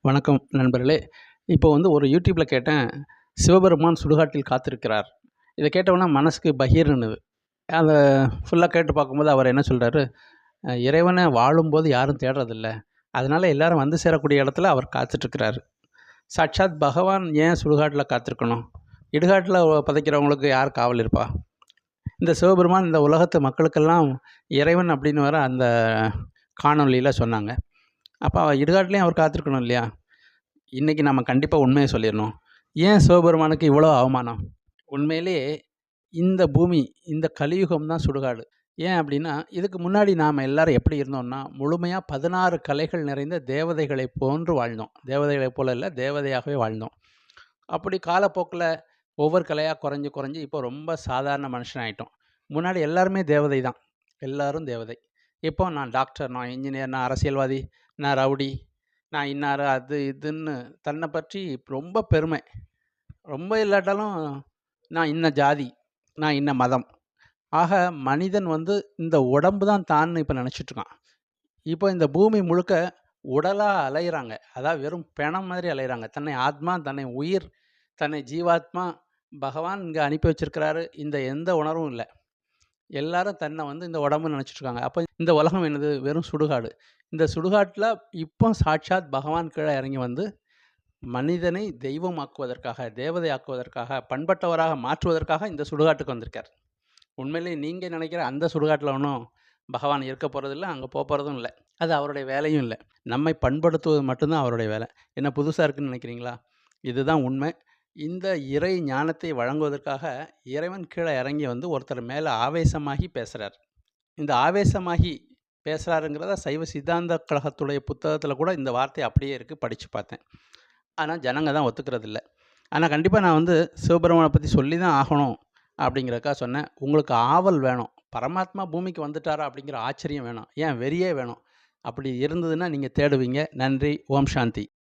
வணக்கம் நண்பர்களே. இப்போ ஒரு யூடியூப்ல கேட்டேன். சிவபெருமான் சுடுகாட்டில் காத்திருக்கிறார். இத கேட்டவுனே மனசுக்கு பகீர்னுது. அத ஃபுல்லா கேட்டு பார்க்கும்போது அவர் என்ன சொல்றாரு, இறைவன வாழும்போது யாரும் தேடுறதில்ல. அதனால எல்லாரும் வந்து சேரக்கூடிய இடத்துல அவர் காத்துட்ருக்கிறாரு. சாட்சாத் பகவான் ஏன் சுடுகாட்டில காத்திருக்கணும்? இடுகாட்டில புதைக்கிறவங்களுக்கு யார் காவல் இருப்பா? இந்த சிவபெருமான் இந்த உலகத்து மக்களுக்கெல்லாம் இறைவன் அப்படின்னு வேற அந்த காணொளியில சொன்னாங்க. அப்ப இடுகாட்டிலயும் அவர் காத்திருக்கணும் இல்லையா? இன்னைக்கு நம்ம கண்டிப்பா உண்மைய சொல்லிறணும். ஏன் சிவபெருமானுக்கு இவ்வளோ அவமானம்? உண்மையிலேயே இந்த பூமி, இந்த கலியுகம் தான் சுடுகாடு. ஏன் அப்டின்னா, இதுக்கு முன்னாடி நாம எல்லாரும் எப்படி இருந்தோம்னா, முழுமையா 16 கலைகள் நிறைந்த தேவதைகளைப் போன்று வாழ்ந்தோம். தேவதைகளைப் போல இல்ல, தேவதையாகவே வாழ்ந்தோம். அப்படி காலப்போக்குல ஒவ்வொரு கலையா குறைஞ்சு, குறைஞ்சு இப்போ ரொம்ப சாதாரண மனுஷன் ஆயிட்டோம். முன்னாடி எல்லாருமே தேவதை தான். எல்லாரும் தேவதை. இப்போ நான் டாக்டர், நான் இன்ஜினியர், நான் அரசியல்வாதி, நான் ரவுடி, நான் இன்னாரு, அது இதுன்னு தன்னை பற்றி ரொம்ப பெருமை. ரொம்ப இல்லாட்டாலும் நான் இன்ன ஜாதி, நான் இன்ன மதம். ஆக மனிதன் இந்த உடம்பு தான் தான்னு இப்போ நினச்சிட்ருக்கான். இப்போ இந்த பூமி முழுக்க உடலா அலையிறாங்க. அதாவது வெறும் பிணம் மாதிரி அலையிறாங்க. தன்னை ஆத்மா, தன்னை உயிர், தன்னை ஜீவாத்மா, பகவான் இங்க அனுப்பி வச்சிருக்கிறாரு. இந்த எந்த உணர்வும் இல்ல. எல்லாரும் தன்னை இந்த உடம்புன்னு நினச்சிட்ருக்காங்க. அப்போ இந்த உலகம் என்னது? வெறும் சுடுகாடு. இந்த சுடுகாட்டில இப்போ சாட்சாத் பகவான் கீழ இறங்கி மனிதனை தெய்வமாக்குவதற்காக, தேவதையாக்குவதற்காக, பண்பட்டவராக மாற்றுவதற்காக இந்த சுடுகாட்டுக்கு வந்திருக்கார். உண்மையிலேயே நீங்க நினைக்கிற அந்த சுடுகாட்டில ஒண்ணும் பகவான் இருக்க போறதில்ல, அங்க போப்போறதும் இல்ல. அது அவருடைய வேலையும் இல்ல. நம்மை பண்படுத்துவது மட்டும் தான் அவருடைய வேலை. என்ன புதுசா இருக்குன்னு நினைக்கிறீங்களா? இதுதான் உண்மை. இந்த இறை ஞானத்தை வழங்குவதற்காக இறைவன் கீழ இறங்கி ஒருத்தர் மேல ஆவேசமாகி பேசுறார். இந்த ஆவேசமாகி பேசுறாருங்கிறத சைவ சித்தாந்த கழகத்துடைய புத்தகத்தில கூட இந்த வார்த்தை அப்படியே இருக்கு. படிச்சு பார்த்தேன். ஆனா ஜனங்க தான் ஒத்துக்கிறதில்ல. ஆனா கண்டிப்பா நான் சிவபெருமான பத்தி சொல்லி தான் ஆகணும் அப்படிங்கிறதுக்காக சொன்னேன். உங்களுக்கு ஆவல் வேணும். பரமாத்மா பூமிக்கு வந்துட்டாரா அப்படிங்கிற ஆச்சரியம் வேணும். ஏன் வெறியே வேணும். அப்படி இருந்ததுன்னா நீங்க தேடுவீங்க. நன்றி. ஓம் சாந்தி.